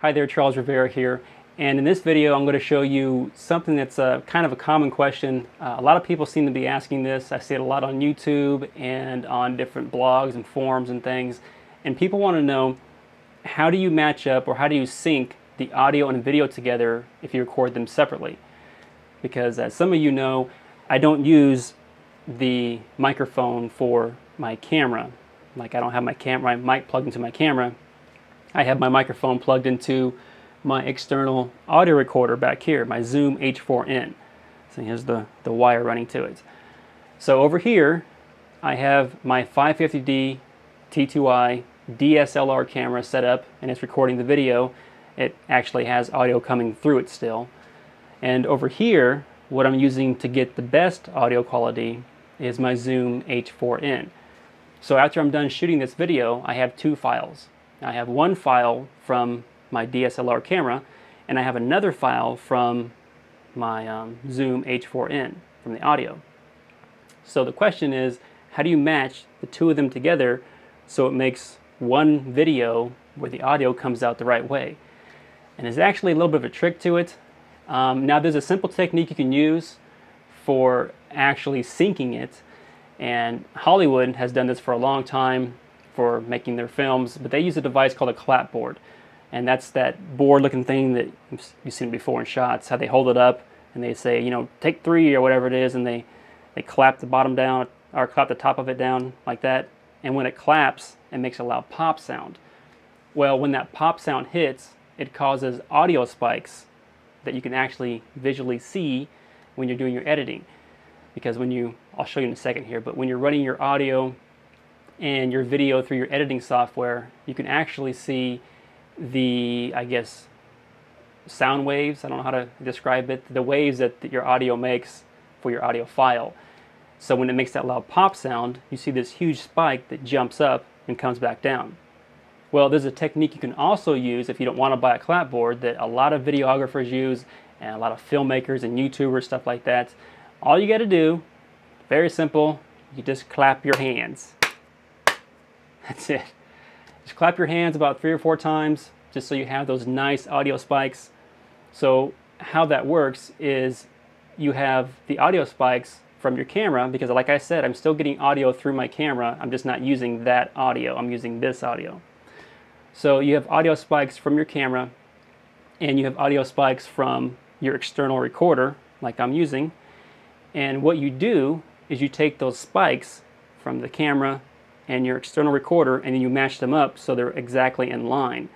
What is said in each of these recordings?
Hi there, Charles Rivera here, and in this video I'm going to show you something that's kind of a common question. A lot of people seem to be asking this. I see it a lot on YouTube and on different blogs and forums and things, and people want to know, how do you match up or how do you sync the audio and video together if you record them separately? Because as some of you know, I don't use the microphone for my camera. Like, I don't have my mic plugged into my camera. I have my microphone plugged into my external audio recorder back here, my Zoom H4n. So here's the wire running to it. So over here, I have my 550D T2i DSLR camera set up, and it's recording the video. It actually has audio coming through it still. And over here, what I'm using to get the best audio quality is my Zoom H4n. So after I'm done shooting this video, I have two files. I have one file from my DSLR camera, and I have another file from my Zoom H4n from the audio. So the question is, how do you match the two of them together so it makes one video where the audio comes out the right way? And there's actually a little bit of a trick to it. Now there's a simple technique you can use for actually syncing it, and Hollywood has done this for a long time for making their films, but they use a device called a clapboard. And that's that board looking thing that you've seen before in shots, how they hold it up and they say, you know, take 3 or whatever it is, and they clap the bottom down or clap the top of it down like that. And when it claps, it makes a loud pop sound. Well, when that pop sound hits, it causes audio spikes that you can actually visually see when you're doing your editing. Because I'll show you in a second here, but when you're running your audio and your video through your editing software, you can actually see the, I guess, sound waves, I don't know how to describe it, the waves that your audio makes for your audio file. So when it makes that loud pop sound, you see this huge spike that jumps up and comes back down. Well, there's a technique you can also use if you don't want to buy a clapboard that a lot of videographers use and a lot of filmmakers and YouTubers, stuff like that. All you got to do, very simple, you just clap your hands. That's it. Just clap your hands about 3 or 4 times just so you have those nice audio spikes. So how that works is you have the audio spikes from your camera, because like I said, I'm still getting audio through my camera. I'm just not using that audio. I'm using this audio. So you have audio spikes from your camera, and you have audio spikes from your external recorder like I'm using. And what you do is you take those spikes from the camera and your external recorder, and then you match them up so they're exactly in line.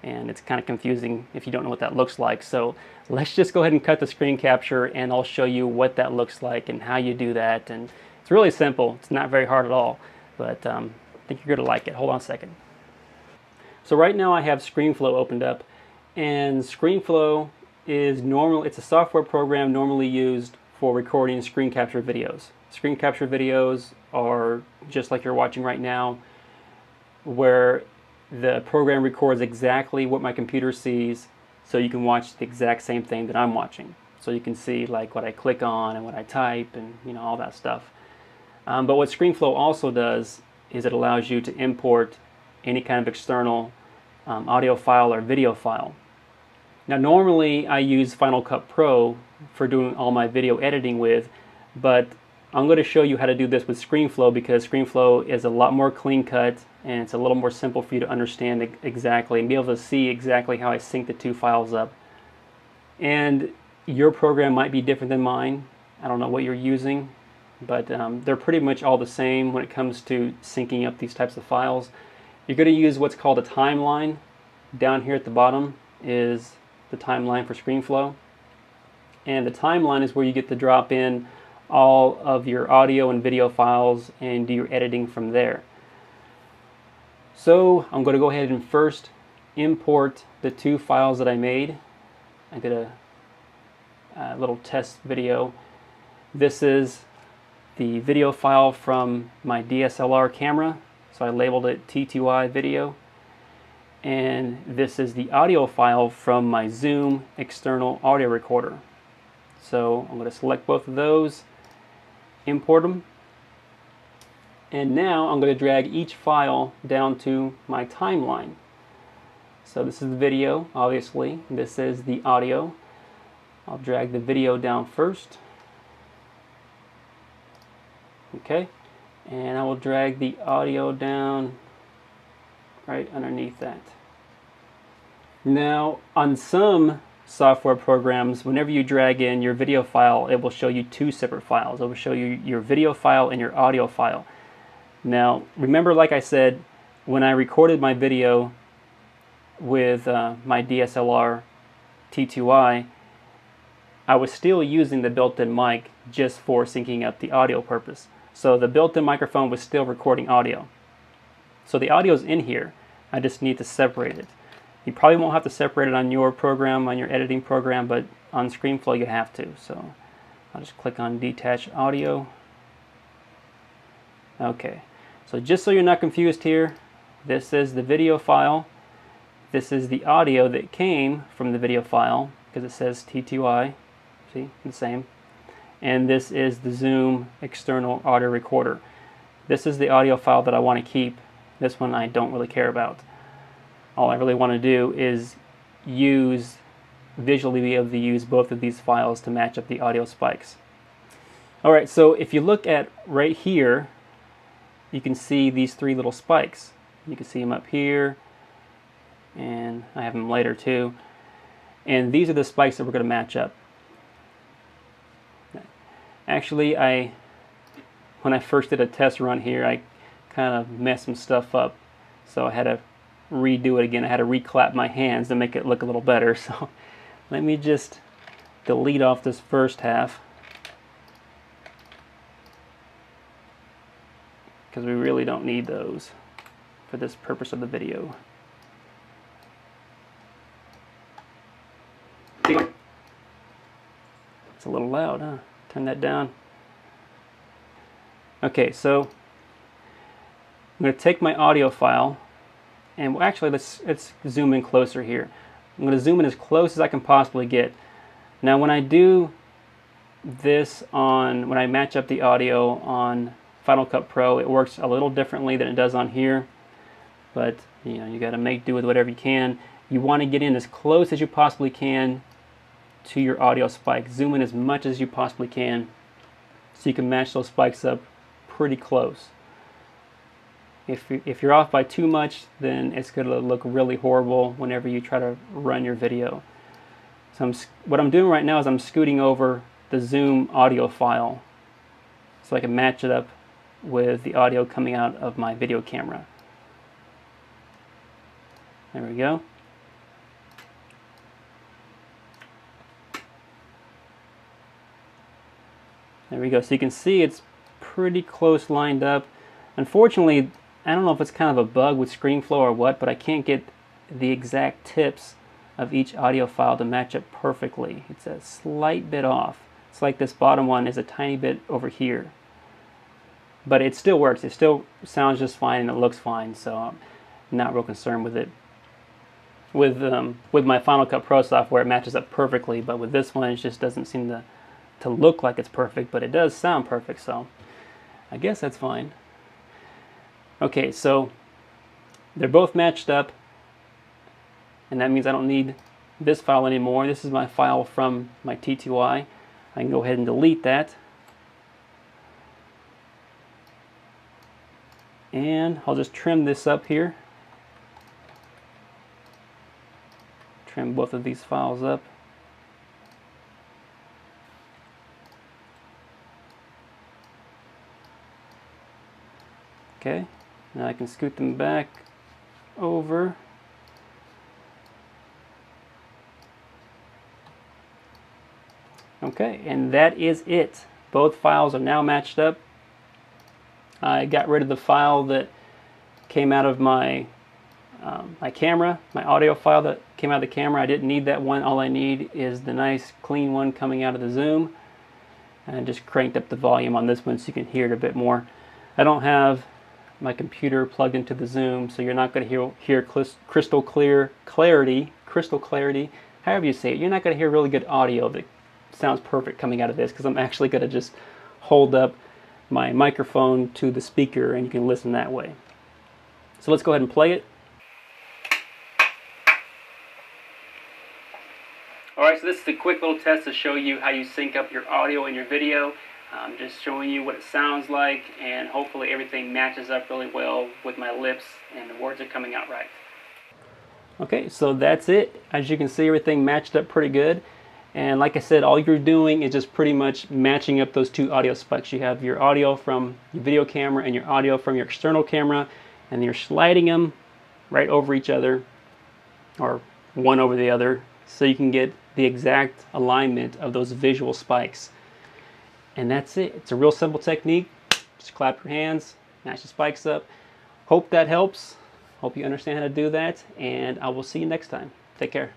And it's kind of confusing if you don't know what that looks like. So let's just go ahead and cut the screen capture, and I'll show you what that looks like and how you do that. And it's really simple. It's not very hard at all, but I think you're going to like it. Hold on a second. So right now I have ScreenFlow opened up, and ScreenFlow is it's a software program normally used for recording screen capture videos. Screen capture videos are just like you're watching right now, where the program records exactly what my computer sees, so you can watch the exact same thing that I'm watching. So you can see like what I click on and what I type and all that stuff. But what ScreenFlow also does is it allows you to import any kind of external audio file or video file. Now normally I use Final Cut Pro for doing all my video editing with, but I'm going to show you how to do this with ScreenFlow, because ScreenFlow is a lot more clean cut and it's a little more simple for you to understand exactly and be able to see exactly how I sync the two files up. And your program might be different than mine. I don't know what you're using, but they're pretty much all the same when it comes to syncing up these types of files. You're going to use what's called a timeline. Down here at the bottom is the timeline for ScreenFlow. And the timeline is where you get to drop in all of your audio and video files and do your editing from there. So I'm going to go ahead and first import the two files that I made. I did a little test video. This is the video file from my DSLR camera, so I labeled it T2i video. And this is the audio file from my Zoom external audio recorder. So I'm going to select both of those, import them, and now I'm going to drag each file down to my timeline. So this is the video, obviously. This is the audio. I'll drag the video down first. Okay, and I will drag the audio down right underneath that. Now, on some software programs, whenever you drag in your video file, it will show you two separate files. It will show you your video file and your audio file. Now, remember, like I said, when I recorded my video with my DSLR T2i, I was still using the built-in mic just for syncing up the audio purpose. So the built-in microphone was still recording audio. So the audio is in here. I just need to separate it. You probably won't have to separate it on your program, on your editing program, but on ScreenFlow you have to. So I'll just click on Detach Audio. Okay, so just so you're not confused here, this is the video file. This is the audio that came from the video file, because it says T2i. See, the same. And this is the Zoom external audio recorder. This is the audio file that I want to keep. This one I don't really care about. All I really want to do is visually be able to use both of these files to match up the audio spikes. Alright, so if you look at right here, you can see these three little spikes. You can see them up here, and I have them later too. And these are the spikes that we're going to match up. Actually, when I first did a test run here, I kind of messed some stuff up. So I had to redo it again. I had to reclap my hands to make it look a little better. So let me just delete off this first half, because we really don't need those for this purpose of the video. It's a little loud, huh? Turn that down. Okay, so I'm going to take my audio file, and well, actually let's zoom in closer here. I'm going to zoom in as close as I can possibly get. Now when I do this when I match up the audio on Final Cut Pro, it works a little differently than it does on here, but you know, you got to make do with whatever you can. You want to get in as close as you possibly can to your audio spike. Zoom in as much as you possibly can so you can match those spikes up pretty close. If you're off by too much, then it's going to look really horrible whenever you try to run your video. So what I'm doing right now is I'm scooting over the Zoom audio file so I can match it up with the audio coming out of my video camera. There we go. There we go. So you can see it's pretty close lined up. Unfortunately, I don't know if it's kind of a bug with ScreenFlow or what, but I can't get the exact tips of each audio file to match up perfectly. It's a slight bit off. It's like this bottom one is a tiny bit over here. But it still works. It still sounds just fine and it looks fine, so I'm not real concerned with it. With my Final Cut Pro software, it matches up perfectly, but with this one, it just doesn't seem to look like it's perfect, but it does sound perfect, so I guess that's fine. Okay, so they're both matched up, and that means I don't need this file anymore. This is my file from my T2i. I can go ahead and delete that. And I'll just trim this up here. Trim both of these files up. Okay, now I can scoot them back over. Okay, and that is it. Both files are now matched up. I got rid of the file that came out of my my camera, my audio file that came out of the camera. I didn't need that one. All I need is the nice clean one coming out of the Zoom. And I just cranked up the volume on this one so you can hear it a bit more. I don't have my computer plugged into the Zoom, so you're not going to hear crystal clarity, however you say it. You're not going to hear really good audio that sounds perfect coming out of this, because I'm actually going to just hold up my microphone to the speaker and you can listen that way. So let's go ahead and play it. Alright, so this is a quick little test to show you how you sync up your audio and your video. Just showing you what it sounds like, and hopefully everything matches up really well with my lips and the words are coming out right. Okay, so that's it. As you can see, everything matched up pretty good. And like I said, all you're doing is just pretty much matching up those two audio spikes. You have your audio from your video camera and your audio from your external camera, and you're sliding them right over each other, or one over the other, so you can get the exact alignment of those visual spikes. And that's it. It's a real simple technique. Just clap your hands, match the spikes up. Hope that helps. Hope you understand how to do that, and I will see you next time. Take care.